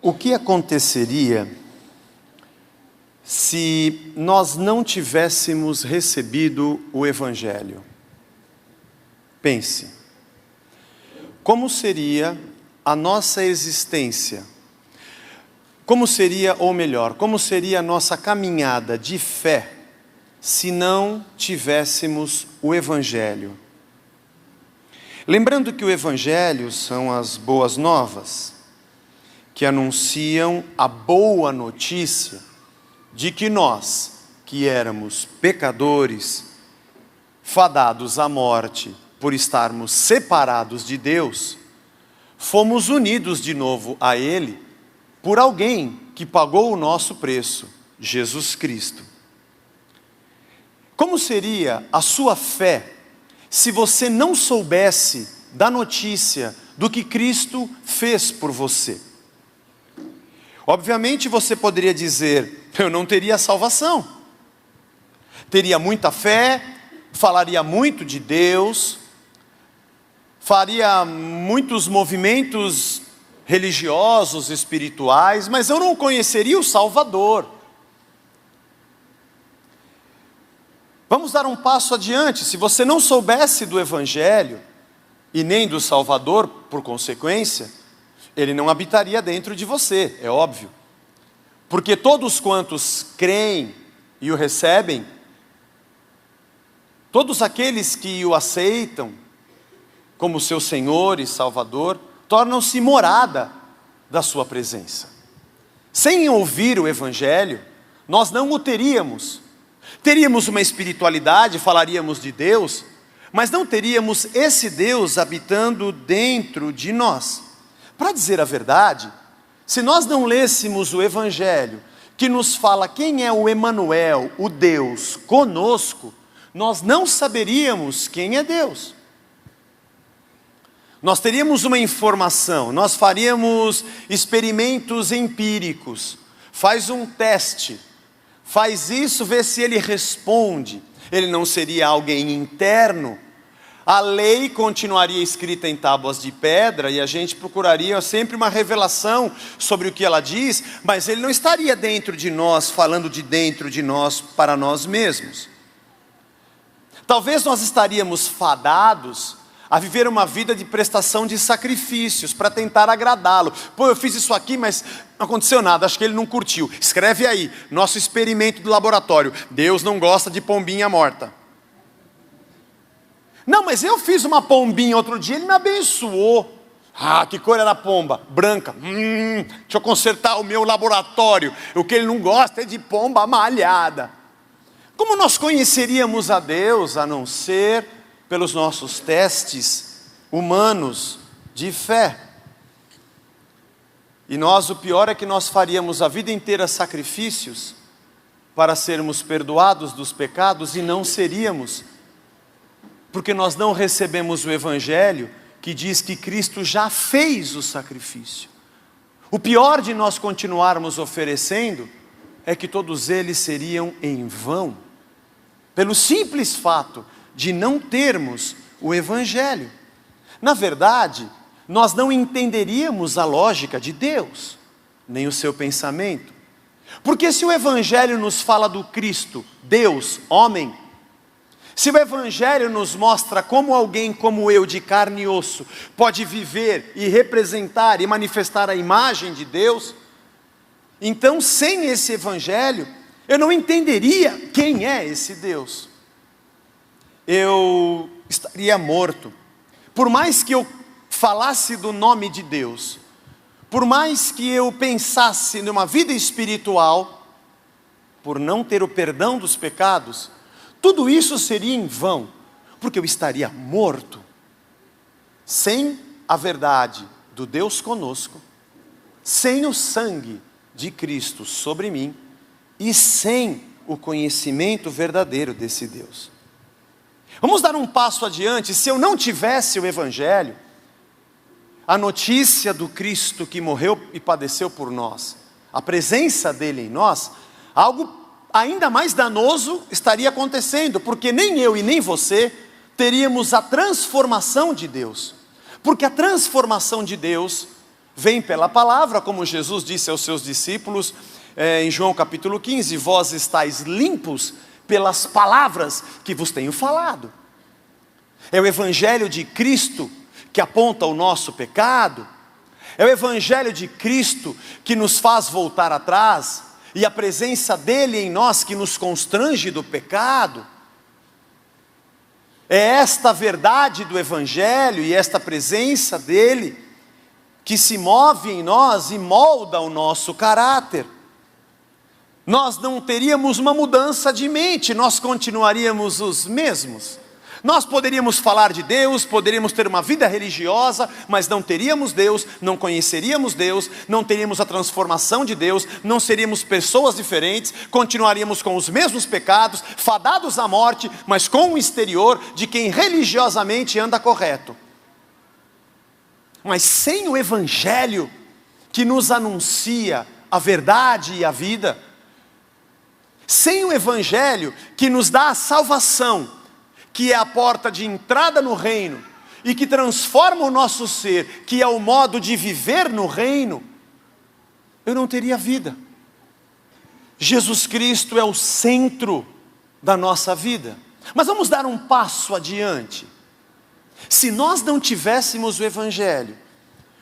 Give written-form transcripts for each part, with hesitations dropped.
O que aconteceria se nós não tivéssemos recebido o Evangelho? Pense, como seria a nossa existência? Como seria, ou melhor, como seria a nossa caminhada de fé se não tivéssemos o Evangelho? Lembrando que o Evangelho são as boas novas, que anunciam a boa notícia de que nós, que éramos pecadores, fadados à morte por estarmos separados de Deus, fomos unidos de novo a Ele por alguém que pagou o nosso preço, Jesus Cristo. Como seria a sua fé se você não soubesse da notícia do que Cristo fez por você? Obviamente você poderia dizer, eu não teria salvação. Teria muita fé, falaria muito de Deus, faria muitos movimentos religiosos, espirituais, mas eu não conheceria o Salvador. Vamos dar um passo adiante. Se você não soubesse do Evangelho, e nem do Salvador, por consequência, Ele não habitaria dentro de você, é óbvio. Porque todos quantos creem e o recebem, todos aqueles que o aceitam como seu Senhor e Salvador, tornam-se morada da sua presença. Sem ouvir o Evangelho, nós não o teríamos. Teríamos uma espiritualidade, falaríamos de Deus, mas não teríamos esse Deus habitando dentro de nós. Para dizer a verdade, se nós não lêssemos o Evangelho, que nos fala quem é o Emanuel, o Deus conosco, nós não saberíamos quem é Deus. Nós teríamos uma informação, nós faríamos experimentos empíricos. Faz um teste, faz isso, vê se ele responde. Ele não seria alguém interno. A lei continuaria escrita em tábuas de pedra e a gente procuraria sempre uma revelação sobre o que ela diz, mas ele não estaria dentro de nós, falando de dentro de nós para nós mesmos. Talvez nós estaríamos fadados a viver uma vida de prestação de sacrifícios para tentar agradá-lo. Pô, eu fiz isso aqui, mas não aconteceu nada, acho que ele não curtiu. Escreve aí, nosso experimento do laboratório. Deus não gosta de pombinha morta. Não, mas eu fiz uma pombinha outro dia, ele me abençoou. Ah, que cor era a pomba? Branca. Deixa eu consertar o meu laboratório. O que ele não gosta é de pomba malhada. Como nós conheceríamos a Deus, a não ser pelos nossos testes humanos de fé? E nós, o pior é que nós faríamos a vida inteira sacrifícios para sermos perdoados dos pecados e não seríamos, porque nós não recebemos o Evangelho que diz que Cristo já fez o sacrifício. O pior de nós continuarmos oferecendo é que todos eles seriam em vão, pelo simples fato de não termos o Evangelho. Na verdade, nós não entenderíamos a lógica de Deus, nem o seu pensamento. Porque se o Evangelho nos fala do Cristo, Deus, homem, se o Evangelho nos mostra como alguém como eu, de carne e osso, pode viver e representar e manifestar a imagem de Deus, então sem esse Evangelho, eu não entenderia quem é esse Deus. Eu estaria morto. Por mais que eu falasse do nome de Deus, por mais que eu pensasse numa vida espiritual, por não ter o perdão dos pecados, tudo isso seria em vão, porque eu estaria morto, sem a verdade do Deus conosco, sem o sangue de Cristo sobre mim, e sem o conhecimento verdadeiro desse Deus. Vamos dar um passo adiante. Se eu não tivesse o Evangelho, a notícia do Cristo que morreu e padeceu por nós, a presença dele em nós, algo ainda mais danoso estaria acontecendo, porque nem eu e nem você teríamos a transformação de Deus, porque a transformação de Deus vem pela palavra, como Jesus disse aos seus discípulos, em João capítulo 15, vós estáis limpos pelas palavras que vos tenho falado. É o evangelho de Cristo que aponta o nosso pecado, é o evangelho de Cristo que nos faz voltar atrás, e a presença dele em nós que nos constrange do pecado. É esta verdade do evangelho e esta presença dele que se move em nós e molda o nosso caráter. Nós não teríamos uma mudança de mente, nós continuaríamos os mesmos. Nós poderíamos falar de Deus, poderíamos ter uma vida religiosa, mas não teríamos Deus, não conheceríamos Deus, não teríamos a transformação de Deus, não seríamos pessoas diferentes, continuaríamos com os mesmos pecados, fadados à morte, mas com o exterior de quem religiosamente anda correto. Mas sem o evangelho que nos anuncia a verdade e a vida, sem o evangelho que nos dá a salvação, que é a porta de entrada no reino, e que transforma o nosso ser, que é o modo de viver no reino, eu não teria vida. Jesus Cristo é o centro da nossa vida. Mas vamos dar um passo adiante. Se nós não tivéssemos o evangelho,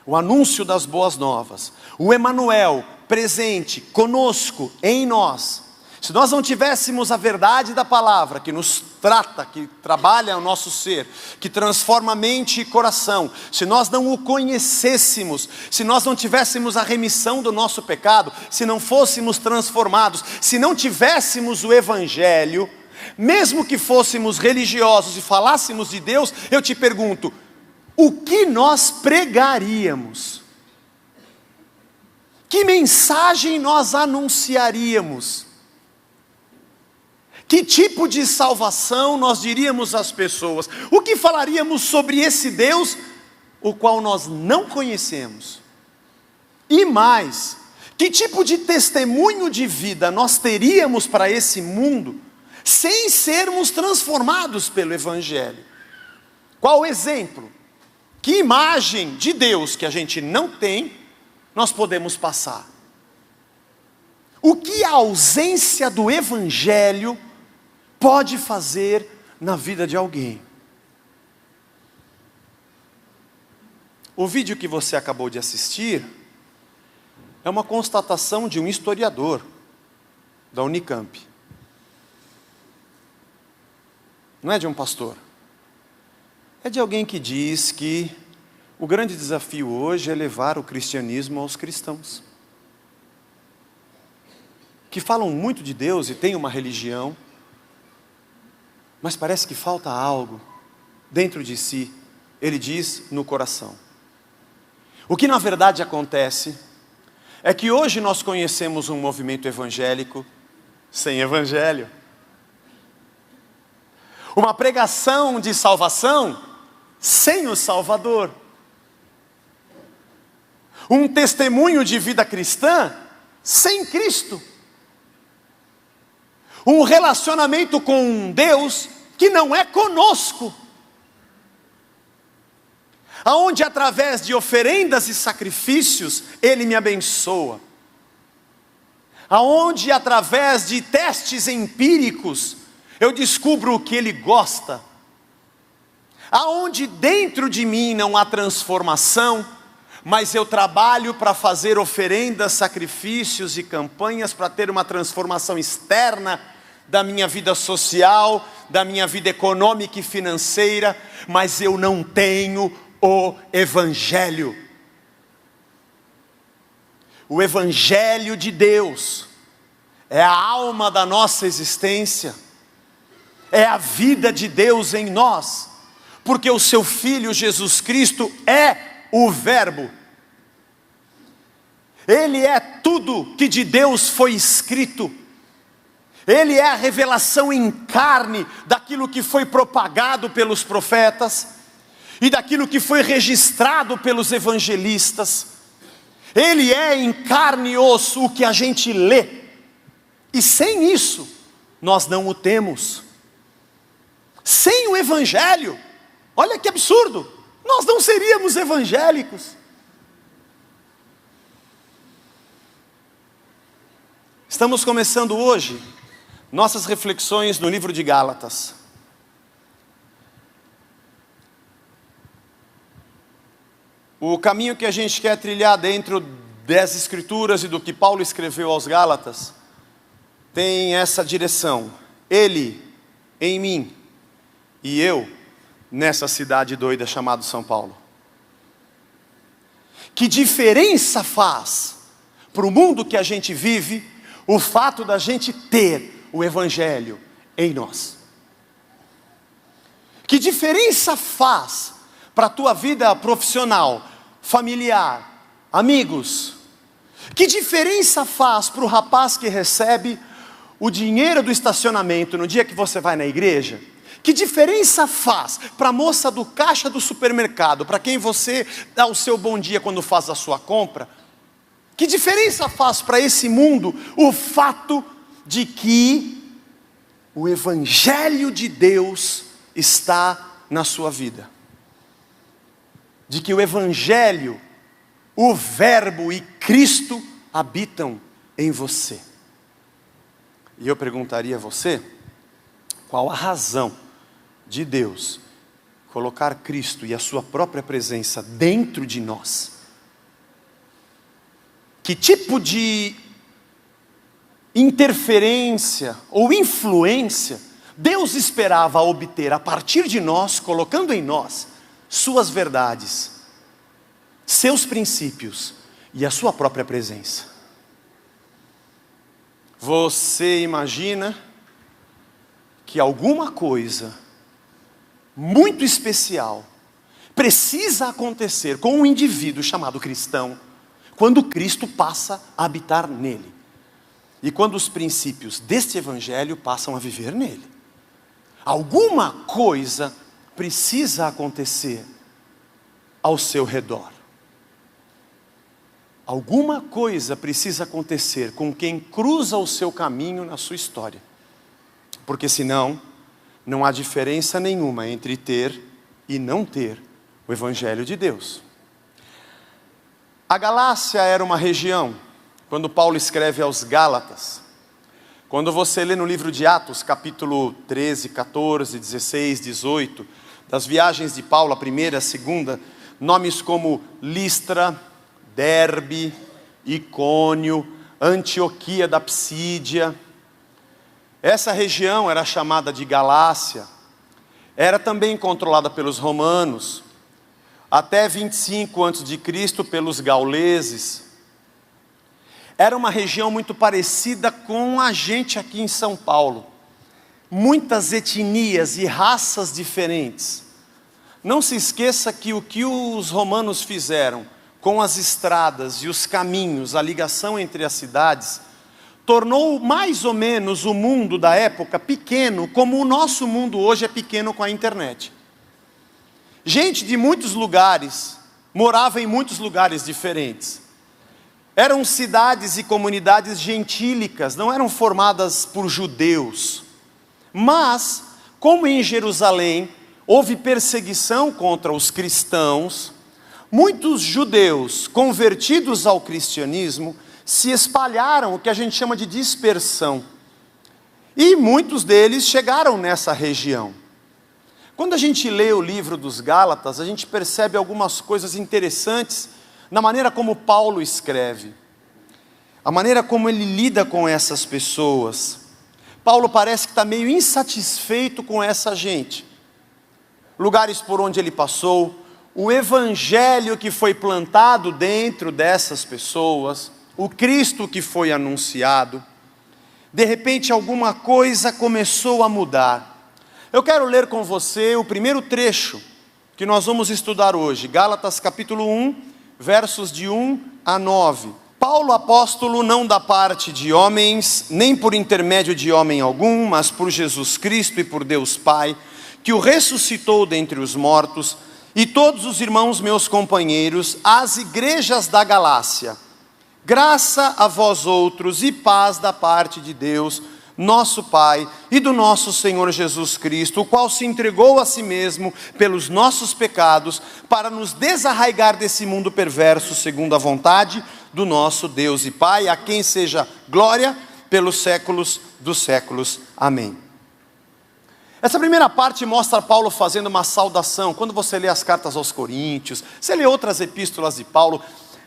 o anúncio das boas novas, o Emanuel presente conosco, em nós, se nós não tivéssemos a verdade da palavra, que nos trata, que trabalha o nosso ser, que transforma mente e coração, se nós não o conhecêssemos, se nós não tivéssemos a remissão do nosso pecado, se não fôssemos transformados, se não tivéssemos o evangelho, mesmo que fôssemos religiosos e falássemos de Deus, eu te pergunto, o que nós pregaríamos? Que mensagem nós anunciaríamos? Que tipo de salvação nós diríamos às pessoas? O que falaríamos sobre esse Deus, o qual nós não conhecemos? E mais, que tipo de testemunho de vida nós teríamos para esse mundo, sem sermos transformados pelo evangelho? Qual o exemplo? Que imagem de Deus que a gente não tem, nós podemos passar? O que a ausência do evangelho pode fazer na vida de alguém? O vídeo que você acabou de assistir é uma constatação de um historiador da Unicamp. Não é de um pastor. É de alguém que diz que o grande desafio hoje é levar o cristianismo aos cristãos, que falam muito de Deus e têm uma religião, mas parece que falta algo dentro de si, ele diz, no coração. O que na verdade acontece é que hoje nós conhecemos um movimento evangélico sem evangelho. Uma pregação de salvação sem o Salvador. Um testemunho de vida cristã sem Cristo. Um relacionamento com um Deus que não é conosco, aonde através de oferendas e sacrifícios Ele me abençoa, aonde através de testes empíricos eu descubro o que Ele gosta, aonde dentro de mim não há transformação, mas eu trabalho para fazer oferendas, sacrifícios e campanhas para ter uma transformação externa da minha vida social, da minha vida econômica e financeira, mas eu não tenho o evangelho. O evangelho de Deus é a alma da nossa existência, é a vida de Deus em nós, porque o seu Filho Jesus Cristo é o Verbo. Ele é tudo que de Deus foi escrito. Ele é a revelação em carne daquilo que foi propagado pelos profetas e daquilo que foi registrado pelos evangelistas. Ele é em carne e osso o que a gente lê. E sem isso, nós não o temos. Sem o evangelho, olha que absurdo, nós não seríamos evangélicos. Estamos começando hoje nossas reflexões no livro de Gálatas. O caminho que a gente quer trilhar dentro das Escrituras e do que Paulo escreveu aos Gálatas tem essa direção: Ele em mim e eu nessa cidade doida chamada São Paulo. Que diferença faz para o mundo que a gente vive o fato da gente ter o Evangelho em nós? Que diferença faz para a tua vida profissional, familiar, amigos? Que diferença faz para o rapaz que recebe o dinheiro do estacionamento no dia que você vai na igreja? Que diferença faz para a moça do caixa do supermercado, para quem você dá o seu bom dia quando faz a sua compra? Que diferença faz para esse mundo o fato de que o Evangelho de Deus está na sua vida? De que o Evangelho, o Verbo e Cristo habitam em você. E eu perguntaria a você, qual a razão de Deus colocar Cristo e a sua própria presença dentro de nós? Que tipo de interferência ou influência Deus esperava obter a partir de nós, colocando em nós suas verdades, seus princípios e a sua própria presença? Você imagina que alguma coisa muito especial precisa acontecer com um indivíduo chamado cristão, quando Cristo passa a habitar nele, e quando os princípios deste Evangelho passam a viver nele? Alguma coisa precisa acontecer ao seu redor. Alguma coisa precisa acontecer com quem cruza o seu caminho na sua história. Porque senão, não há diferença nenhuma entre ter e não ter o Evangelho de Deus. A Galácia era uma região, quando Paulo escreve aos Gálatas. Quando você lê no livro de Atos, capítulo 13, 14, 16, 18, das viagens de Paulo, a primeira, a segunda, nomes como Listra, Derbe, Icônio, Antioquia da Psídia. Essa região era chamada de Galácia, era também controlada pelos romanos, até 25 a.C. pelos gauleses. Era uma região muito parecida com a gente aqui em São Paulo. Muitas etnias e raças diferentes. Não se esqueça que o que os romanos fizeram com as estradas e os caminhos, a ligação entre as cidades, tornou mais ou menos o mundo da época pequeno, como o nosso mundo hoje é pequeno com a internet. Gente de muitos lugares morava em muitos lugares diferentes. Eram cidades e comunidades gentílicas, não eram formadas por judeus. Mas, como em Jerusalém houve perseguição contra os cristãos, muitos judeus convertidos ao cristianismo se espalharam, o que a gente chama de dispersão. E muitos deles chegaram nessa região. Quando a gente lê o livro dos Gálatas, a gente percebe algumas coisas interessantes na maneira como Paulo escreve, a maneira como ele lida com essas pessoas. Paulo parece que está meio insatisfeito com essa gente. Lugares por onde ele passou, o Evangelho que foi plantado dentro dessas pessoas, o Cristo que foi anunciado. De repente alguma coisa começou a mudar. Eu quero ler com você o primeiro trecho que nós vamos estudar hoje, Gálatas capítulo 1, versos de 1 a 9. Paulo, apóstolo, não da parte de homens, nem por intermédio de homem algum, mas por Jesus Cristo e por Deus Pai, que o ressuscitou dentre os mortos, e todos os irmãos meus companheiros, às igrejas da Galácia. Graça a vós outros e paz da parte de Deus, nosso Pai, e do nosso Senhor Jesus Cristo, o qual se entregou a si mesmo pelos nossos pecados, para nos desarraigar desse mundo perverso, segundo a vontade do nosso Deus e Pai, a quem seja glória pelos séculos dos séculos. Amém. Essa primeira parte mostra Paulo fazendo uma saudação. Quando você lê as cartas aos Coríntios, você lê outras epístolas de Paulo,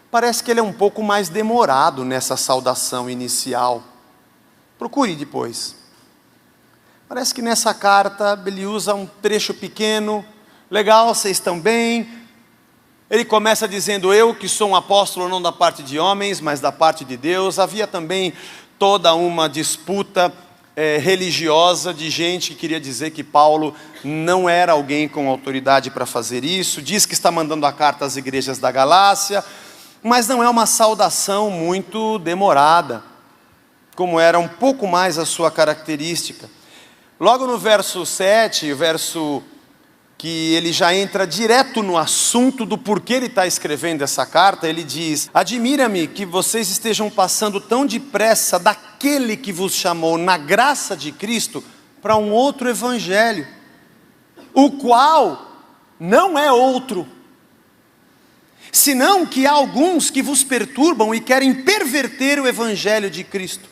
parece que ele é um pouco mais demorado nessa saudação inicial. Procure depois. Parece que nessa carta ele usa um trecho pequeno. Legal, vocês estão bem? Ele começa dizendo: eu que sou um apóstolo não da parte de homens, mas da parte de Deus. Havia também toda uma disputa religiosa de gente que queria dizer que Paulo não era alguém com autoridade para fazer isso. Diz que está mandando a carta às igrejas da Galácia, mas não é uma saudação muito demorada, como era um pouco mais a sua característica. Logo no verso 7, o verso que ele já entra direto no assunto do porquê ele está escrevendo essa carta, ele diz: admira-me que vocês estejam passando tão depressa daquele que vos chamou na graça de Cristo para um outro evangelho, o qual não é outro, senão que há alguns que vos perturbam e querem perverter o evangelho de Cristo.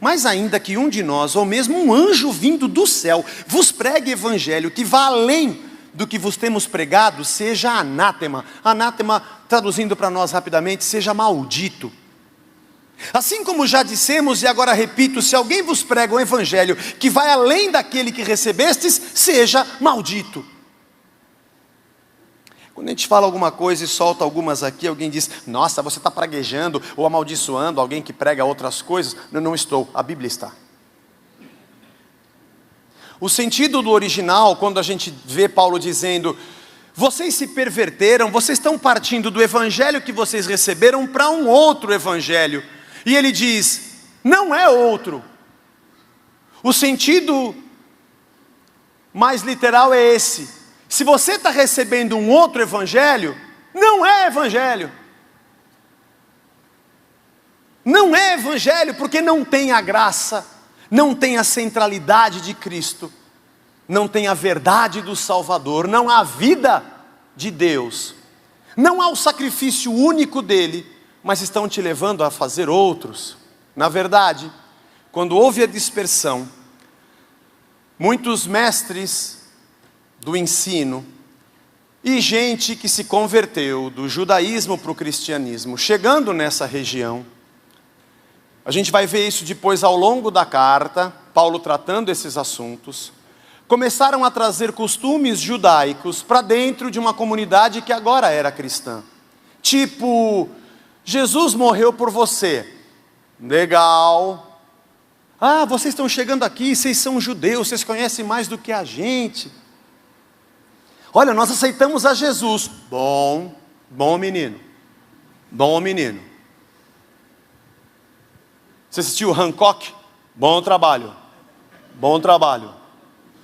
Mas ainda que um de nós, ou mesmo um anjo vindo do céu, vos pregue evangelho que vá além do que vos temos pregado, seja anátema. Anátema, traduzindo para nós rapidamente, seja maldito. Assim como já dissemos, e agora repito: se alguém vos prega um evangelho que vai além daquele que recebestes, seja maldito. Quando a gente fala alguma coisa e solta algumas aqui, alguém diz: nossa, você está praguejando ou amaldiçoando alguém que prega outras coisas. Não estou, a Bíblia está. O sentido do original, quando a gente vê Paulo dizendo: vocês se perverteram, vocês estão partindo do evangelho que vocês receberam para um outro evangelho. E ele diz: não é outro. O sentido mais literal é esse: se você está recebendo um outro evangelho, não é evangelho. Não é evangelho porque não tem a graça, não tem a centralidade de Cristo, não tem a verdade do Salvador, não há a vida de Deus, não há o sacrifício único dele, mas estão te levando a fazer outros. Na verdade, quando houve a dispersão, muitos mestres do ensino e gente que se converteu do judaísmo para o cristianismo, chegando nessa região, a gente vai ver isso depois ao longo da carta, Paulo tratando esses assuntos, começaram a trazer costumes judaicos para dentro de uma comunidade que agora era cristã. Tipo: Jesus morreu por você. Legal. Ah, vocês estão chegando aqui, vocês são judeus, vocês conhecem mais do que a gente. Olha, nós aceitamos a Jesus. Bom menino. Bom menino. Você assistiu Hancock? Bom trabalho. Bom trabalho.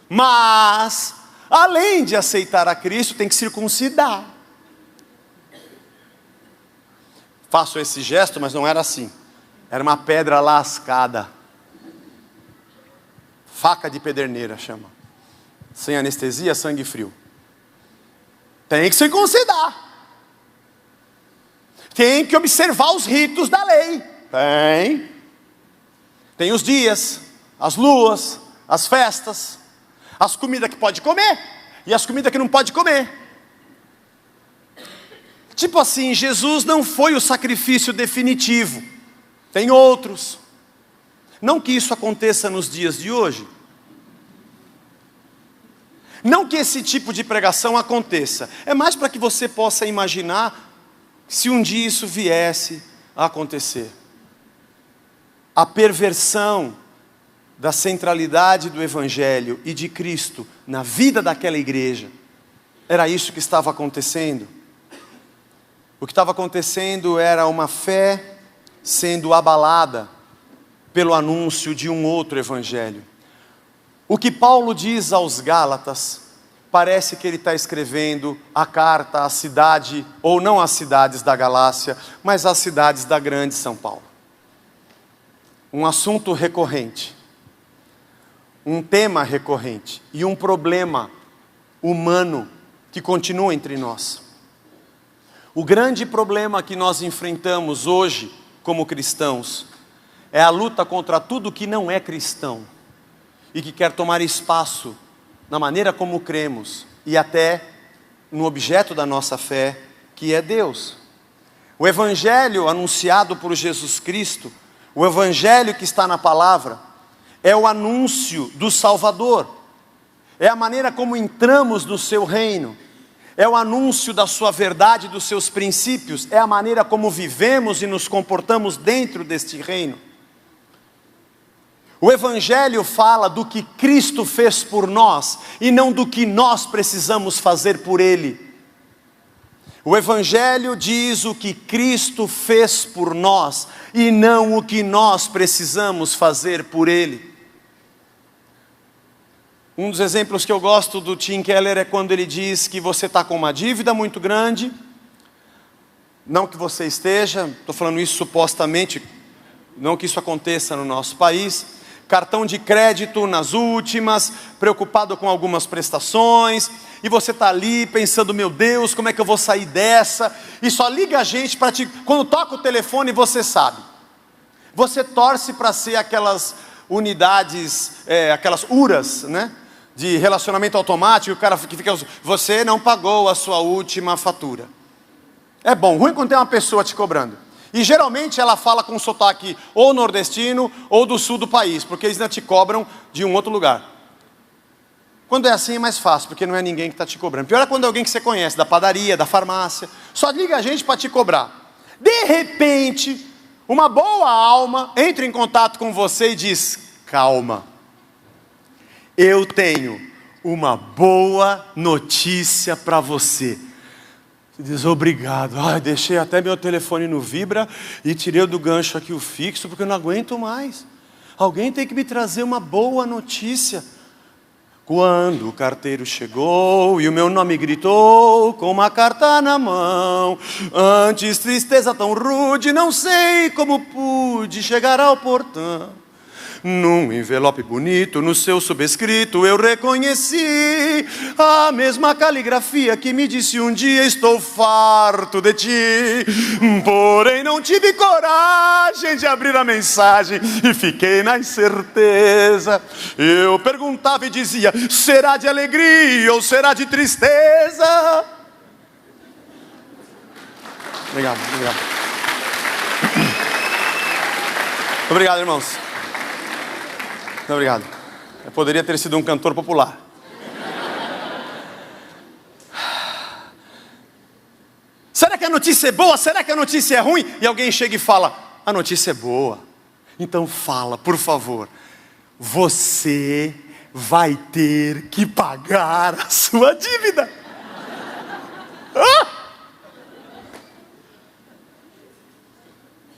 Mas, além de aceitar a Cristo, tem que circuncidar. Faço esse gesto, mas não era assim. Era uma pedra lascada. Faca de pederneira chama. Sem anestesia, sangue frio. Tem que circuncidar. Tem que observar os ritos da lei. Tem os dias, as luas, as festas, as comidas que pode comer e as comidas que não pode comer. Tipo assim, Jesus não foi o sacrifício definitivo. Tem outros. Não que isso aconteça nos dias de hoje. Não que esse tipo de pregação aconteça. É mais para que você possa imaginar se um dia isso viesse a acontecer. A perversão da centralidade do Evangelho e de Cristo na vida daquela igreja. Era isso que estava acontecendo. O que estava acontecendo era uma fé sendo abalada pelo anúncio de um outro Evangelho. O que Paulo diz aos Gálatas, parece que ele está escrevendo a carta à cidade, ou não às cidades da Galácia, mas às cidades da grande São Paulo. Um assunto recorrente, um tema recorrente e um problema humano que continua entre nós. O grande problema que nós enfrentamos hoje como cristãos é a luta contra tudo que não é cristão e que quer tomar espaço na maneira como cremos e até no objeto da nossa fé, que é Deus. O Evangelho anunciado por Jesus Cristo, o Evangelho que está na palavra, é o anúncio do Salvador, é a maneira como entramos no seu reino, é o anúncio da sua verdade, dos seus princípios, é a maneira como vivemos e nos comportamos dentro deste reino. O Evangelho fala do que Cristo fez por nós e não do que nós precisamos fazer por Ele. O Evangelho diz o que Cristo fez por nós e não o que nós precisamos fazer por Ele. Um dos exemplos que eu gosto do Tim Keller é quando ele diz que você está com uma dívida muito grande, não que você esteja, estou falando isso supostamente, não que isso aconteça no nosso país, cartão de crédito nas últimas, preocupado com algumas prestações, e você está ali pensando, meu Deus, como é que eu vou sair dessa? E só liga a gente para te... Quando toca o telefone, você sabe. Você torce para ser aquelas unidades, aquelas URAs, né? De relacionamento automático, o cara que fica... Você não pagou a sua última fatura. É bom, ruim quando tem uma pessoa te cobrando. E geralmente ela fala com um sotaque ou nordestino ou do sul do país, porque eles ainda te cobram de um outro lugar. Quando é assim é mais fácil, porque não é ninguém que está te cobrando. Pior é quando é alguém que você conhece, da padaria, da farmácia. Só liga a gente para te cobrar. De repente, uma boa alma entra em contato com você e diz, calma, eu tenho uma boa notícia para você. Você diz, obrigado, deixei até meu telefone no vibra e tirei do gancho aqui o fixo, porque eu não aguento mais. Alguém tem que me trazer uma boa notícia. Quando o carteiro chegou e o meu nome gritou, com uma carta na mão, antes tristeza tão rude, não sei como pude chegar ao portão. Num envelope bonito, no seu subscrito, eu reconheci a mesma caligrafia que me disse um dia, estou farto de ti. Porém não tive coragem de abrir a mensagem e fiquei na incerteza. Eu perguntava e dizia, será de alegria ou será de tristeza? Obrigado, obrigado. Obrigado, irmãos. Obrigado. Eu poderia ter sido um cantor popular. Será que a notícia é boa? Será que a notícia é ruim? E alguém chega e fala, a notícia é boa. Então fala, por favor. Você vai ter que pagar a sua dívida.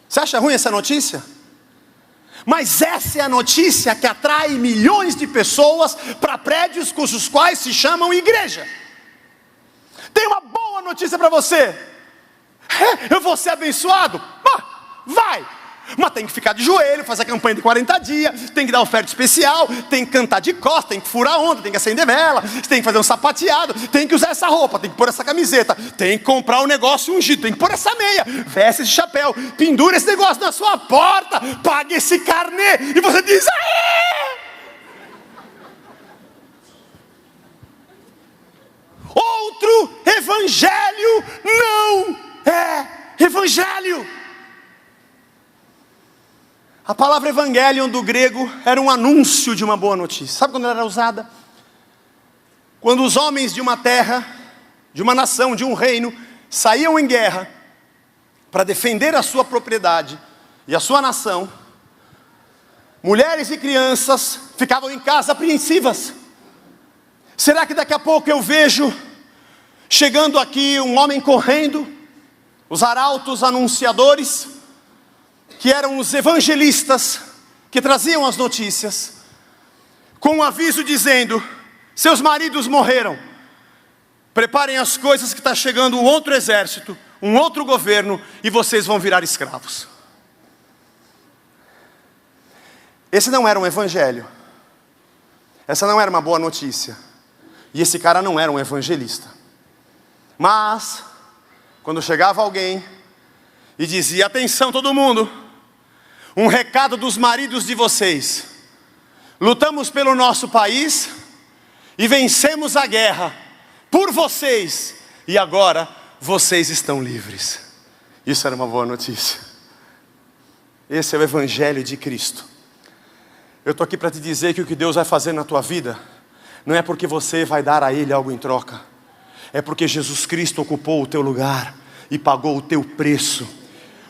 Você acha ruim essa notícia? Mas essa é a notícia que atrai milhões de pessoas para prédios cujos quais se chamam igreja. Tem uma boa notícia para você. Eu vou ser abençoado? Vai! Mas tem que ficar de joelho, fazer a campanha de 40 dias, tem que dar oferta especial, tem que cantar de costas, tem que furar onda, tem que acender vela, tem que fazer um sapateado, tem que usar essa roupa, tem que pôr essa camiseta, tem que comprar um negócio ungido, tem que pôr essa meia, veste esse chapéu, pendura esse negócio na sua porta, pague esse carnê, e você diz, aê! Outro evangelho não é evangelho. A palavra evangelion do grego era um anúncio de uma boa notícia. Sabe quando ela era usada? Quando os homens de uma terra, de uma nação, de um reino, saíam em guerra para defender a sua propriedade e a sua nação, mulheres e crianças ficavam em casa apreensivas. Será que daqui a pouco eu vejo chegando aqui um homem correndo, os arautos anunciadores, que eram os evangelistas, que traziam as notícias, com um aviso dizendo, seus maridos morreram, preparem as coisas que está chegando um outro exército, um outro governo, e vocês vão virar escravos. Esse não era um evangelho, essa não era uma boa notícia, e esse cara não era um evangelista. Mas, quando chegava alguém, e dizia, atenção todo mundo, Um recado dos maridos de vocês: lutamos pelo nosso país e vencemos a guerra por vocês, e agora vocês estão livres. Isso era uma boa notícia. Esse é o Evangelho de Cristo. Eu estou aqui para te dizer que o que Deus vai fazer na tua vida não é porque você vai dar a Ele algo em troca, é porque Jesus Cristo ocupou o teu lugar e pagou o teu preço.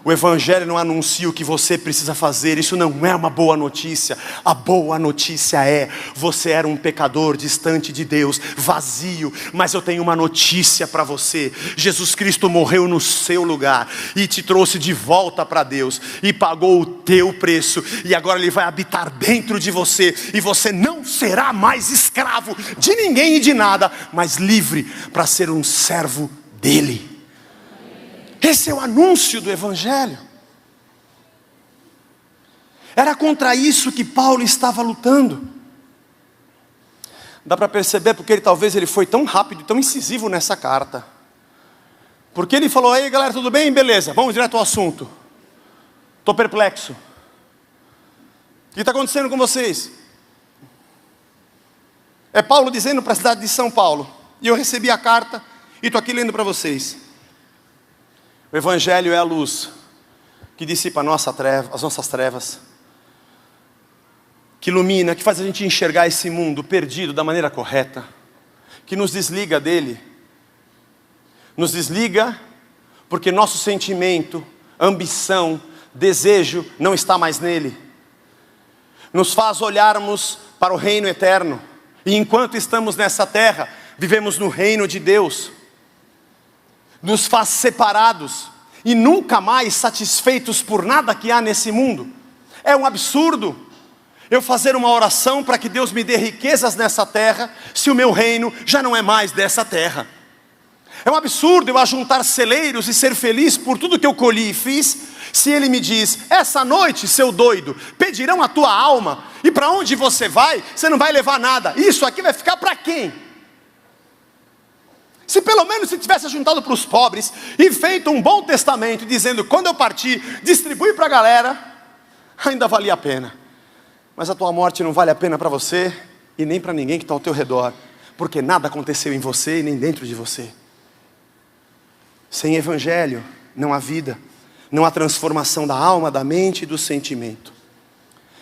O Evangelho não anuncia o que você precisa fazer, isso não é uma boa notícia. A boa notícia é: você era um pecador distante de Deus, vazio, mas eu tenho uma notícia para você. Jesus Cristo morreu no seu lugar e te trouxe de volta para Deus e pagou o teu preço, e agora Ele vai habitar dentro de você, e você não será mais escravo de ninguém e de nada, mas livre para ser um servo dEle. Esse é o anúncio do Evangelho. Era contra isso que Paulo estava lutando. Dá para perceber porque talvez ele foi tão rápido, tão incisivo nessa carta. Porque ele falou: ei galera, tudo bem? Beleza, vamos direto ao assunto. Estou perplexo. O que está acontecendo com vocês? É Paulo dizendo para a cidade de São Paulo. E eu recebi a carta e estou aqui lendo para vocês. O Evangelho é a luz que dissipa as nossas trevas, que ilumina, que faz a gente enxergar esse mundo perdido da maneira correta, que nos desliga dele. Nos desliga porque nosso sentimento, ambição, desejo não está mais nele. Nos faz olharmos para o reino eterno, e enquanto estamos nessa terra, vivemos no reino de Deus. Nos faz separados e nunca mais satisfeitos por nada que há nesse mundo. É um absurdo eu fazer uma oração para que Deus me dê riquezas nessa terra, se o meu reino já não é mais dessa terra. É um absurdo eu ajuntar celeiros e ser feliz por tudo que eu colhi e fiz, se Ele me diz: essa noite, seu doido, pedirão a tua alma, e para onde você vai, você não vai levar nada. Isso aqui vai ficar para quem? Se pelo menos você tivesse juntado para os pobres e feito um bom testamento, dizendo: quando eu partir, distribui para a galera, ainda valia a pena. Mas a tua morte não vale a pena para você e nem para ninguém que está ao teu redor, porque nada aconteceu em você e nem dentro de você. Sem Evangelho não há vida, não há transformação da alma, da mente e do sentimento.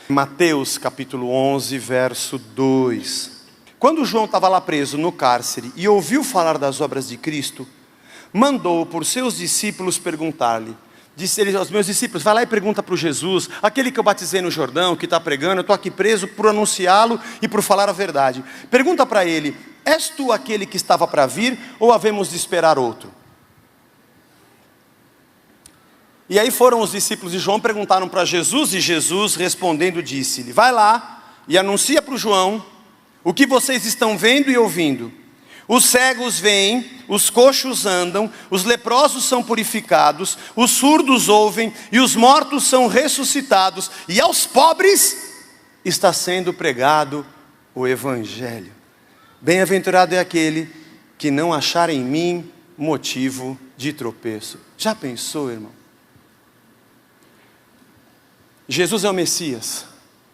Mateus capítulo 11, verso 2. Quando João estava lá preso no cárcere e ouviu falar das obras de Cristo, mandou por seus discípulos perguntar-lhe. Disse ele aos meus discípulos: vai lá e pergunta para o Jesus, aquele que eu batizei no Jordão, que está pregando, eu estou aqui preso por anunciá-lo e por falar a verdade. Pergunta para ele: és tu aquele que estava para vir, ou havemos de esperar outro? E aí foram os discípulos de João, perguntaram para Jesus, e Jesus respondendo disse-lhe: vai lá e anuncia para o João o que vocês estão vendo e ouvindo. Os cegos veem, os coxos andam, os leprosos são purificados, os surdos ouvem e os mortos são ressuscitados, e aos pobres está sendo pregado o Evangelho. Bem-aventurado é aquele que não achar em mim motivo de tropeço. Já pensou, irmão? Jesus é o Messias.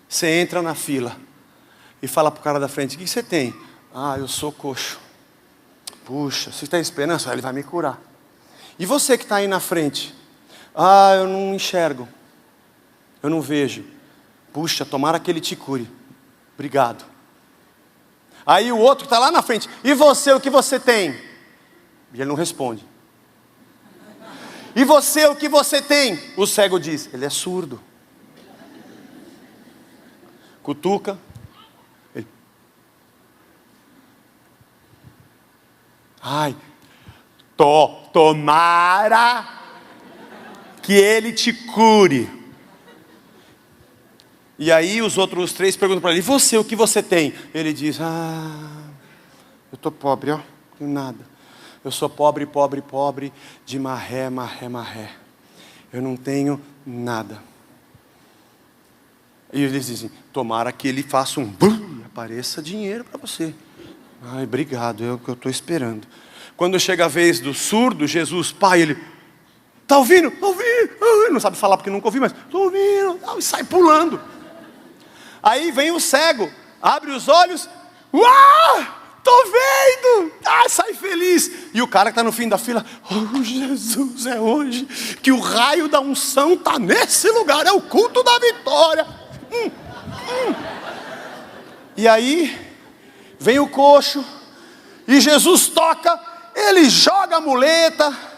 Você entra na fila e fala para o cara da frente: o que você tem? Ah, eu sou coxo. Puxa, você tem esperança? Ele vai me curar. E você que está aí na frente? Ah, eu não enxergo, eu não vejo. Puxa, tomara que ele te cure. Obrigado. Aí o outro está lá na frente: e você, o que você tem? E ele não responde. E você, o que você tem? O cego diz: ele é surdo. Cutuca. Ai, tomara que ele te cure. E aí os outros três perguntam para ele: e você, o que você tem? Ele diz: ah, eu estou pobre, ó, não tenho nada. Eu sou pobre, pobre, pobre, de marré, marré, marré. Eu não tenho nada. E eles dizem: tomara que ele faça um bum e apareça dinheiro para você. Ai, obrigado, é o que eu estou esperando. Quando chega a vez do surdo, Jesus, pai, ele: Está ouvindo? Está ouvindo. Não sabe falar porque nunca ouviu, mas estou ouvindo. E sai pulando. Aí vem o cego, abre os olhos. Uau! Estou vendo! Sai feliz. E o cara que está no fim da fila, oh Jesus, é hoje que o raio da unção está nesse lugar, é o culto da vitória. E aí, vem o coxo, e Jesus toca, ele joga a muleta,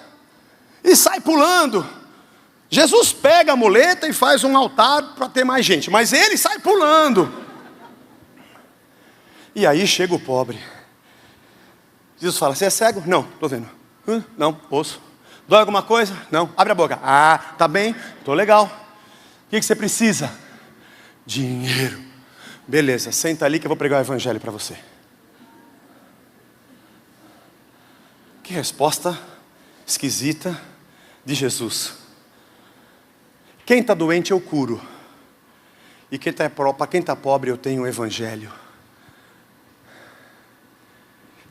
e sai pulando. Jesus pega a muleta e faz um altar para ter mais gente, mas ele sai pulando. E aí chega o pobre. Jesus fala, você é cego? Não, estou vendo. Não, ouço. Dói alguma coisa? Não, abre a boca. Tá bem, estou legal. O que você precisa? Dinheiro. Beleza, senta ali que eu vou pregar o evangelho para você. Que resposta esquisita de Jesus. Quem está doente eu curo. E para quem está pobre eu tenho o evangelho.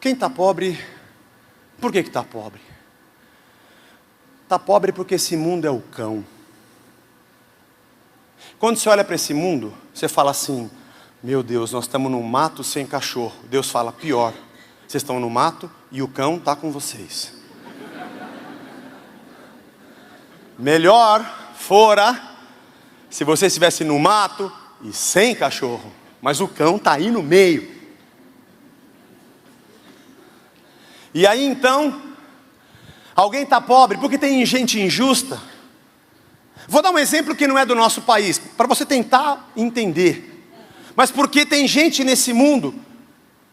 Quem está pobre, por que está pobre? Está pobre porque esse mundo é o cão. Quando você olha para esse mundo, você fala assim, meu Deus, nós estamos no mato sem cachorro. Deus fala, pior, vocês estão no mato e o cão está com vocês. Melhor fora se você estivesse no mato e sem cachorro, mas o cão está aí no meio. E aí então, alguém está pobre porque tem gente injusta. Vou dar um exemplo que não é do nosso país, para você tentar entender. Mas porque tem gente nesse mundo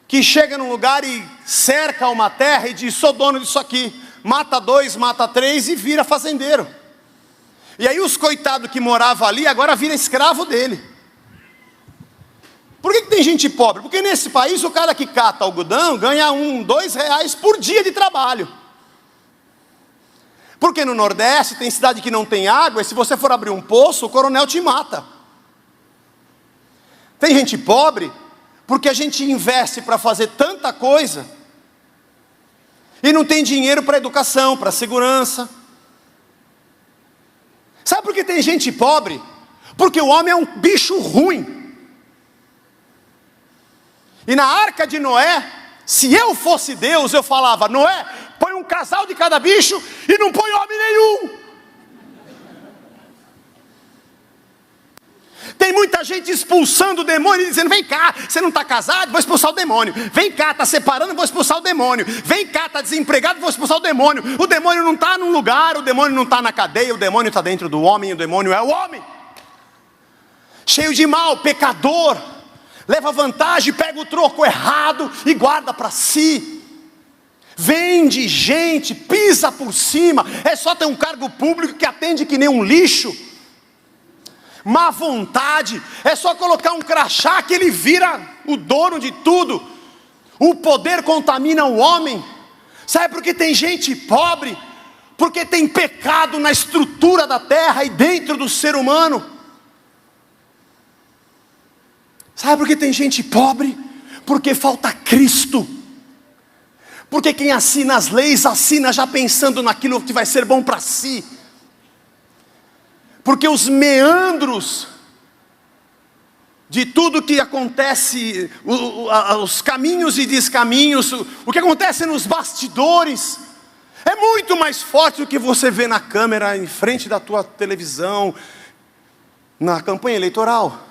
que chega num lugar e cerca uma terra e diz, sou dono disso aqui. Mata 2, mata 3 e vira fazendeiro. E aí os coitados que moravam ali agora viram escravo dele. Por que tem gente pobre? Porque nesse país o cara que cata algodão ganha R$2 por dia de trabalho. Porque no Nordeste tem cidade que não tem água, e se você for abrir um poço, o coronel te mata. Tem gente pobre porque a gente investe para fazer tanta coisa e não tem dinheiro para educação, para segurança. Sabe por que tem gente pobre? Porque o homem é um bicho ruim. E na arca de Noé, se eu fosse Deus, eu falava, Noé, põe um casal de cada bicho e não põe homem nenhum. Tem muita gente expulsando o demônio e dizendo, vem cá, você não está casado, vou expulsar o demônio. Vem cá, está separando, vou expulsar o demônio. Vem cá, está desempregado, vou expulsar o demônio. O demônio não está num lugar, o demônio não está na cadeia, o demônio está dentro do homem, o demônio é o homem. Cheio de mal, pecador. Leva vantagem, pega o troco errado e guarda para si. Vende gente, pisa por cima. É só ter um cargo público que atende que nem um lixo. Má vontade, é só colocar um crachá que ele vira o dono de tudo. O poder contamina o homem. Sabe por que tem gente pobre? Porque tem pecado na estrutura da terra e dentro do ser humano. Sabe por que tem gente pobre? Porque falta Cristo. Porque quem assina as leis, assina já pensando naquilo que vai ser bom para si. Porque os meandros de tudo que acontece, os caminhos e descaminhos, o que acontece nos bastidores, é muito mais forte do que você vê na câmera, em frente da tua televisão, na campanha eleitoral.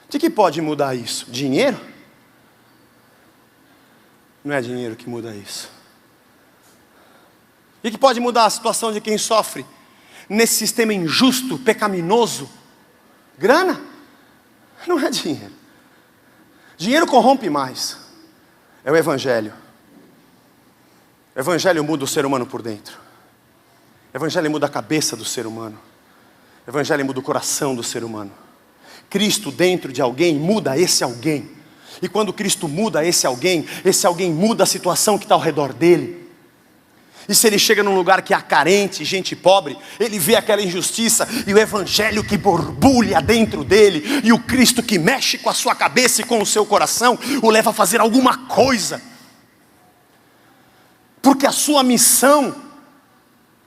O que pode mudar isso? Dinheiro? Não é dinheiro que muda isso. O que pode mudar a situação de quem sofre nesse sistema injusto, pecaminoso? Grana? Não é dinheiro. Dinheiro corrompe mais. É o Evangelho. O Evangelho muda o ser humano por dentro. O Evangelho muda a cabeça do ser humano. O Evangelho muda o coração do ser humano. Cristo dentro de alguém muda esse alguém. E quando Cristo muda esse alguém muda a situação que está ao redor dele. E se ele chega num lugar que há carente, gente pobre, ele vê aquela injustiça e o Evangelho que borbulha dentro dele, e o Cristo que mexe com a sua cabeça e com o seu coração, o leva a fazer alguma coisa. porque a sua missão,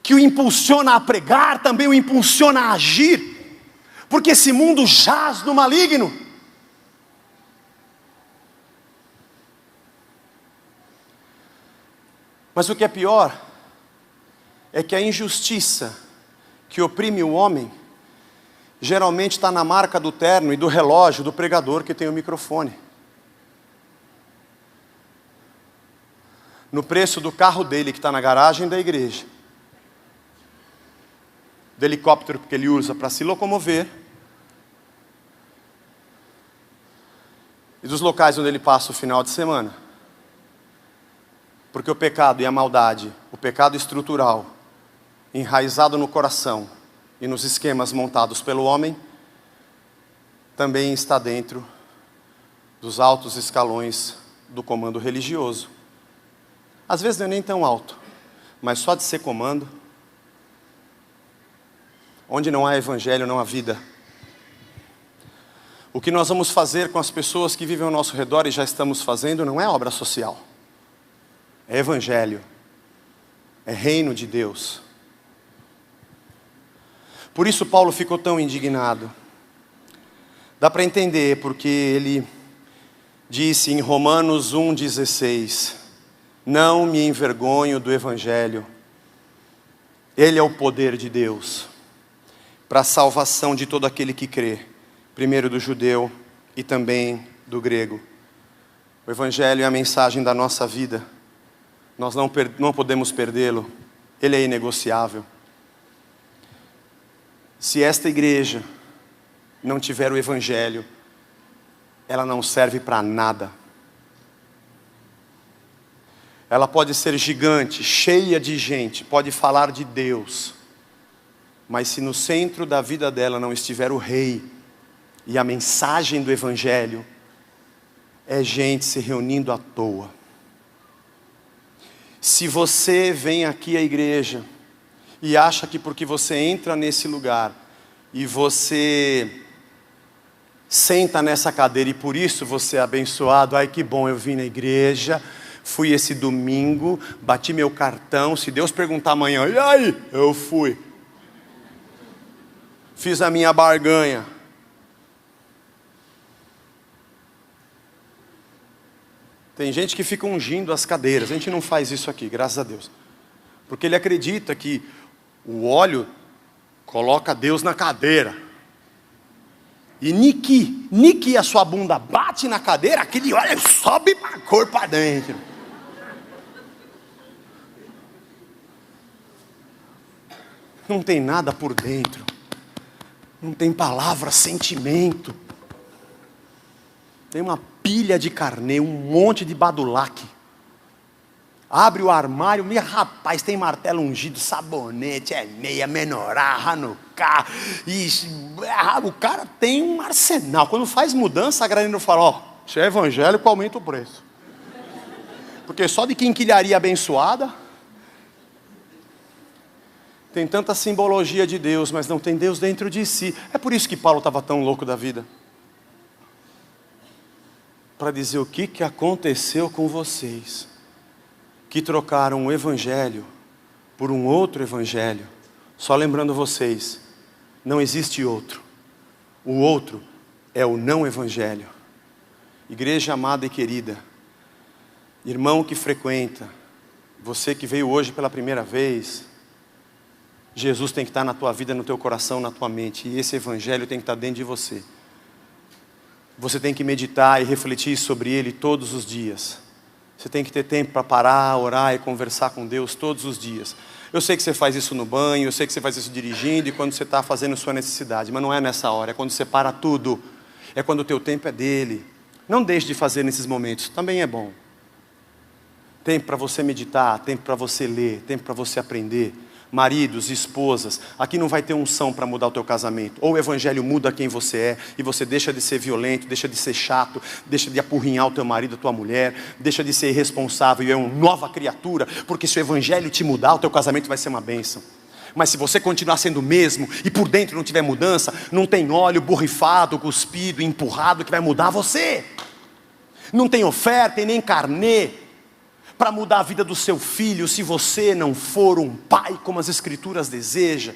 que o impulsiona a pregar, também o impulsiona a agir, porque esse mundo jaz no maligno. Mas o que é pior, é que a injustiça que oprime o homem, geralmente está na marca do terno e do relógio do pregador que tem o microfone. No preço do carro dele que está na garagem da igreja. Do helicóptero que ele usa para se locomover. E dos locais onde ele passa o final de semana. Porque o pecado e a maldade, o pecado estrutural, enraizado no coração e nos esquemas montados pelo homem, também está dentro dos altos escalões do comando religioso. Às vezes não é nem tão alto, mas só de ser comando. Onde não há evangelho, não há vida. O que nós vamos fazer com as pessoas que vivem ao nosso redor e já estamos fazendo não é obra social. É evangelho. É reino de Deus. Por isso Paulo ficou tão indignado. Dá para entender porque ele disse em Romanos 1,16: não me envergonho do evangelho. Ele é o poder de Deus para a salvação de todo aquele que crê, primeiro do judeu e também do grego. O evangelho é a mensagem da nossa vida. Nós não podemos perdê-lo. Ele é inegociável. Se esta igreja não tiver o evangelho, ela não serve para nada. Ela pode ser gigante, cheia de gente, pode falar de Deus, mas se no centro da vida dela não estiver o rei e a mensagem do evangelho, é gente se reunindo à toa. Se você vem aqui à igreja e acha que porque você entra nesse lugar e você senta nessa cadeira e por isso você é abençoado, ai que bom, eu vim na igreja, fui esse domingo, bati meu cartão, se Deus perguntar amanhã, e aí? Eu fui. Fiz a minha barganha. Tem gente que fica ungindo as cadeiras. A gente não faz isso aqui, graças a Deus. Porque ele acredita que o óleo coloca Deus na cadeira. E nique a sua bunda bate na cadeira, aquele óleo sobe a cor para dentro. Não tem nada por dentro. Não tem palavra, sentimento. Tem uma pilha de carnê, um monte de badulaque. Abre o armário, meu rapaz, tem martelo ungido, sabonete, é meia, menorá, hanukkah. O cara tem um arsenal. Quando faz mudança, a galera fala, ó, se é evangélico, aumenta o preço. Porque só de quinquilharia abençoada, tem tanta simbologia de Deus, mas não tem Deus dentro de si. É por isso que Paulo estava tão louco da vida. Para dizer o que aconteceu com vocês, que trocaram o evangelho por um outro evangelho. Só lembrando vocês, não existe outro. O outro é o não evangelho. Igreja amada e querida, irmão que frequenta, você que veio hoje pela primeira vez, Jesus tem que estar na tua vida, no teu coração, na tua mente. E esse evangelho tem que estar dentro de você. Você tem que meditar e refletir sobre ele todos os dias. Você tem que ter tempo para parar, orar e conversar com Deus todos os dias. Eu sei que você faz isso no banho, eu sei que você faz isso dirigindo e quando você está fazendo sua necessidade. Mas não é nessa hora, é quando você para tudo. É quando o teu tempo é dele. Não deixe de fazer nesses momentos, também é bom. Tempo para você meditar, tempo para você ler, tempo para você aprender. Maridos, esposas, aqui não vai ter unção para mudar o teu casamento. Ou o evangelho muda quem você é, e você deixa de ser violento, deixa de ser chato, deixa de apurrinhar o teu marido, a tua mulher, deixa de ser irresponsável e é uma nova criatura, porque se o evangelho te mudar, o teu casamento vai ser uma bênção. Mas se você continuar sendo o mesmo, e por dentro não tiver mudança, não tem óleo borrifado, cuspido, empurrado que vai mudar você. Não tem oferta e nem carnê. para mudar a vida do seu filho, se você não for um pai como as Escrituras desejam.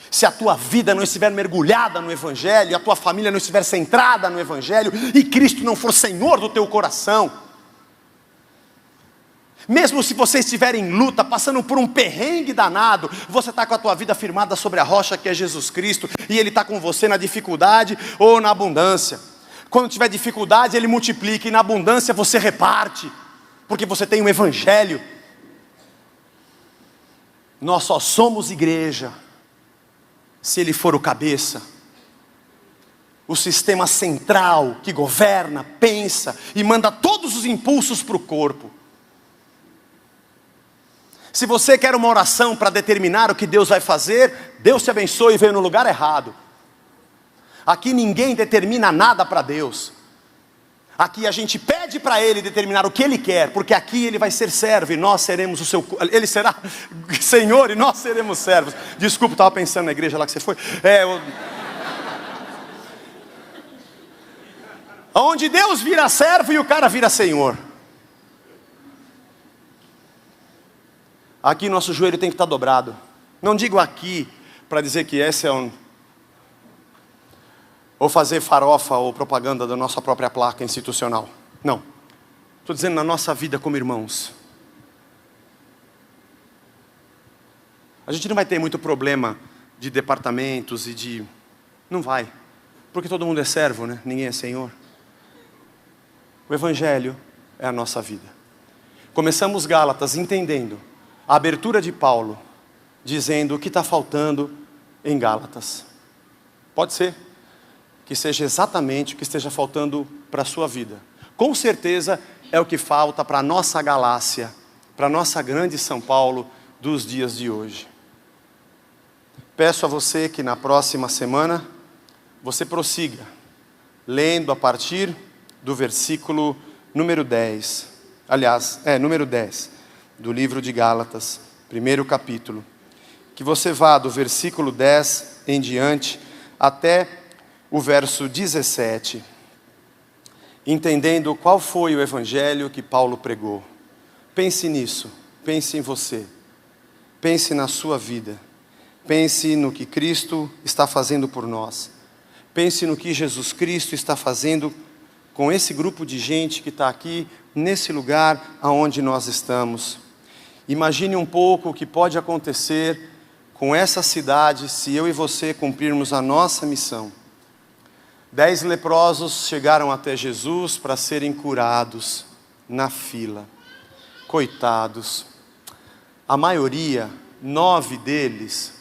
Se a tua vida não estiver mergulhada no Evangelho, a tua família não estiver centrada no Evangelho, e Cristo não for Senhor do teu coração. Mesmo se você estiver em luta, passando por um perrengue danado, você está com a tua vida firmada sobre a rocha que é Jesus Cristo, e Ele está com você na dificuldade ou na abundância. Quando tiver dificuldade, Ele multiplica, e na abundância você reparte, porque você tem um Evangelho. Nós só somos igreja se Ele for o cabeça, o sistema central que governa, pensa e manda todos os impulsos para o corpo. Se você quer uma oração para determinar o que Deus vai fazer, Deus te abençoe e veio no lugar errado. Aqui ninguém determina nada para Deus. Aqui a gente pede para Ele determinar o que Ele quer, porque aqui Ele vai ser servo e nós seremos o seu... Ele será Senhor e nós seremos servos. Desculpa, estava pensando na igreja lá que você foi. Onde Deus vira servo e o cara vira Senhor. Aqui nosso joelho tem que estar dobrado. Não digo aqui para dizer que esse é um... ou fazer farofa ou propaganda da nossa própria placa institucional. Não. Estou dizendo na nossa vida como irmãos. A gente não vai ter muito problema de departamentos e de... Não vai. Porque todo mundo é servo, né? Ninguém é senhor. O Evangelho é a nossa vida. Começamos Gálatas entendendo a abertura de Paulo, dizendo o que está faltando em Gálatas. Pode ser que seja exatamente o que esteja faltando para a sua vida. Com certeza é o que falta para a nossa Galácia, para a nossa grande São Paulo dos dias de hoje. Peço a você que na próxima semana você prossiga, lendo a partir do versículo número 10. Aliás, número 10. Do livro de Gálatas, primeiro capítulo, que você vá do versículo 10 em diante até o verso 17, entendendo qual foi o Evangelho que Paulo pregou. Pense nisso, pense em você, pense na sua vida, pense no que Cristo está fazendo por nós, pense no que Jesus Cristo está fazendo com esse grupo de gente que está aqui, nesse lugar aonde nós estamos. Imagine um pouco o que pode acontecer com essa cidade se eu e você cumprirmos a nossa missão. 10 leprosos chegaram até Jesus para serem curados na fila. Coitados. A maioria, 9 deles,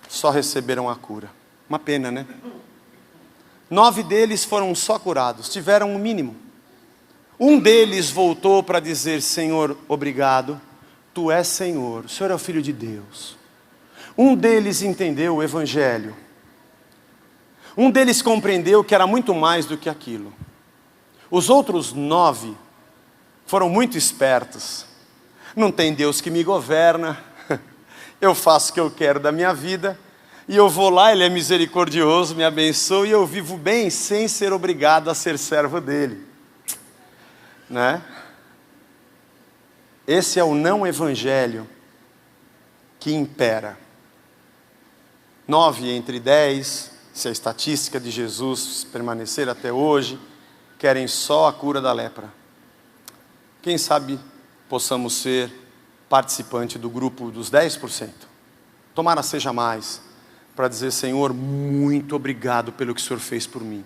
só receberam a cura. Uma pena, né? 9 deles foram só curados, tiveram o mínimo. Um deles voltou para dizer: Senhor, obrigado. Tu és Senhor, o Senhor é o Filho de Deus. Um deles entendeu o Evangelho. Um deles compreendeu que era muito mais do que aquilo. Os outros 9 foram muito espertos. Não tem Deus que me governa. Eu faço o que eu quero da minha vida. E eu vou lá, Ele é misericordioso, me abençoa. E eu vivo bem sem ser obrigado a ser servo dEle. Né? Esse é o não evangelho que impera. 9 entre 10, se a estatística de Jesus permanecer até hoje, querem só a cura da lepra. Quem sabe possamos ser participante do grupo dos 10%. Tomara seja mais, para dizer: Senhor, muito obrigado pelo que o Senhor fez por mim.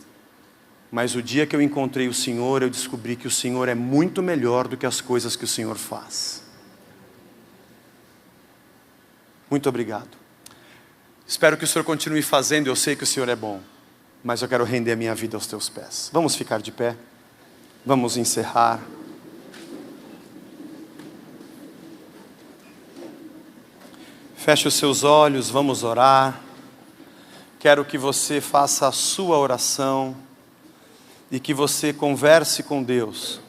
Mas o dia que eu encontrei o Senhor, eu descobri que o Senhor é muito melhor do que as coisas que o Senhor faz. Muito obrigado. Espero que o Senhor continue fazendo, eu sei que o Senhor é bom, mas eu quero render a minha vida aos teus pés. Vamos ficar de pé? Vamos encerrar. Feche os seus olhos, vamos orar. Quero que você faça a sua oração e que você converse com Deus.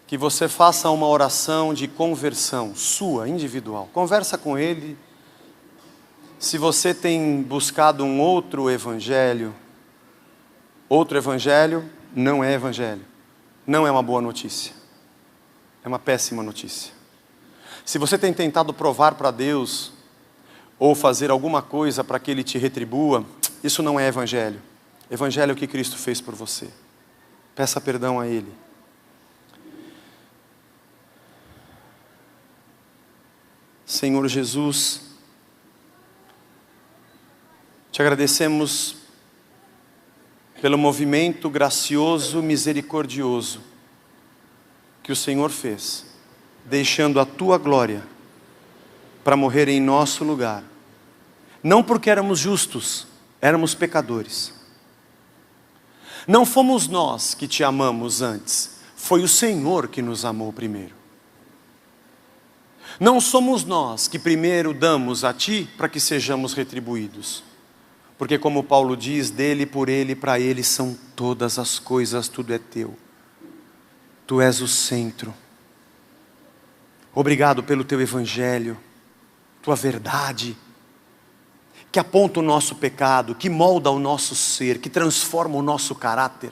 Que você faça uma oração de conversão sua, individual. Conversa com Ele. Se você tem buscado um outro evangelho não é evangelho. não é uma boa notícia. É uma péssima notícia. Se você tem tentado provar para Deus, ou fazer alguma coisa para que Ele te retribua, isso não é evangelho. Evangelho é o que Cristo fez por você. Peça perdão a Ele. Senhor Jesus, te agradecemos pelo movimento gracioso, misericordioso que o Senhor fez, deixando a tua glória para morrer em nosso lugar. Não porque éramos justos, éramos pecadores. Não fomos nós que te amamos antes, foi o Senhor que nos amou primeiro. Não somos nós que primeiro damos a ti para que sejamos retribuídos. Porque como Paulo diz, dele, por ele, para ele são todas as coisas, tudo é teu. Tu és o centro. Obrigado pelo teu evangelho, tua verdade, que aponta o nosso pecado, que molda o nosso ser, que transforma o nosso caráter.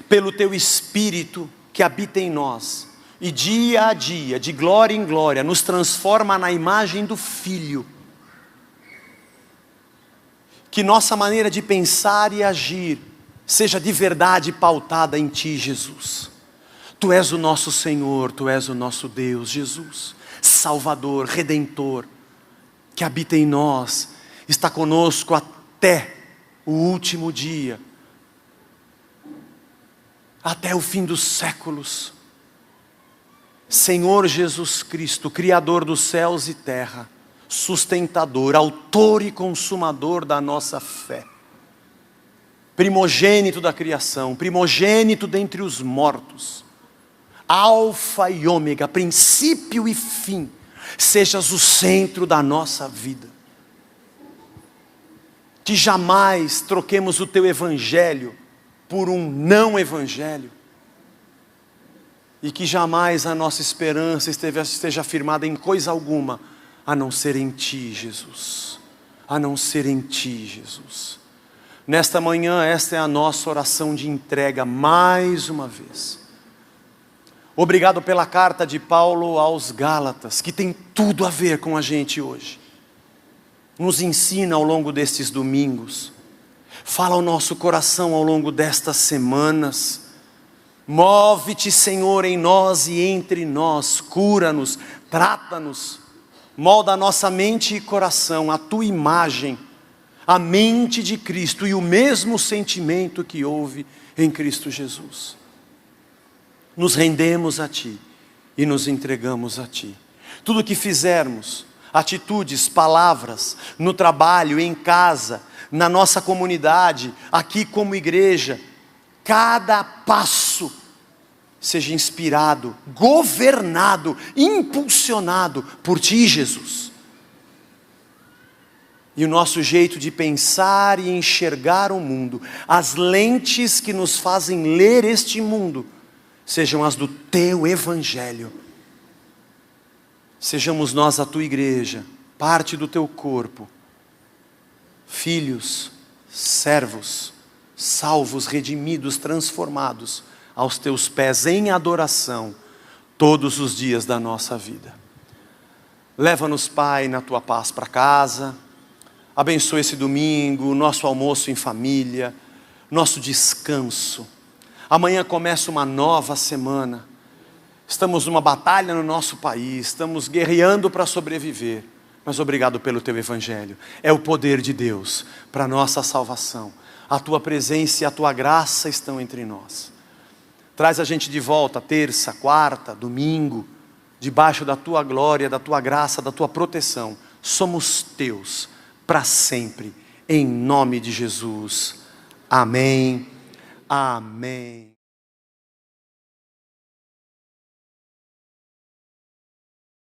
Pelo teu Espírito que habita em nós, e dia a dia, de glória em glória, nos transforma na imagem do Filho. Que nossa maneira de pensar e agir seja de verdade pautada em Ti, Jesus. Tu és o nosso Senhor, Tu és o nosso Deus, Jesus. Salvador, Redentor, que habita em nós, está conosco até o último dia, até o fim dos séculos. Senhor Jesus Cristo, Criador dos céus e terra, sustentador, autor e consumador da nossa fé, primogênito da criação, primogênito dentre os mortos, alfa e ômega, princípio e fim, sejas o centro da nossa vida. Que jamais troquemos o teu evangelho por um não evangelho. E que jamais a nossa esperança esteja firmada em coisa alguma, a não ser em Ti, Jesus. A não ser em Ti, Jesus. Nesta manhã, esta é a nossa oração de entrega, mais uma vez. Obrigado pela carta de Paulo aos Gálatas, que tem tudo a ver com a gente hoje. Nos ensina ao longo destes domingos. Fala ao nosso coração ao longo destas semanas. Move-te, Senhor, em nós e entre nós, cura-nos, trata-nos, molda a nossa mente e coração, a Tua imagem, a mente de Cristo e o mesmo sentimento que houve em Cristo Jesus. Nos rendemos a Ti e nos entregamos a Ti. Tudo o que fizermos, atitudes, palavras, no trabalho, em casa, na nossa comunidade, aqui como igreja, cada passo seja inspirado, governado, impulsionado por Ti, Jesus. E o nosso jeito de pensar e enxergar o mundo, as lentes que nos fazem ler este mundo, sejam as do Teu Evangelho. Sejamos nós a Tua igreja, parte do Teu corpo, filhos, servos, salvos, redimidos, transformados aos Teus pés em adoração todos os dias da nossa vida. Leva-nos, Pai, na Tua paz para casa. Abençoa esse domingo, nosso almoço em família, nosso descanso. Amanhã começa uma nova semana. Estamos numa batalha no nosso país, estamos guerreando para sobreviver. Mas obrigado pelo Teu Evangelho. É o poder de Deus para a nossa salvação. A Tua presença e a Tua graça estão entre nós. Traz a gente de volta terça, quarta, domingo, debaixo da Tua glória, da Tua graça, da Tua proteção. Somos Teus para sempre, em nome de Jesus. Amém. Amém.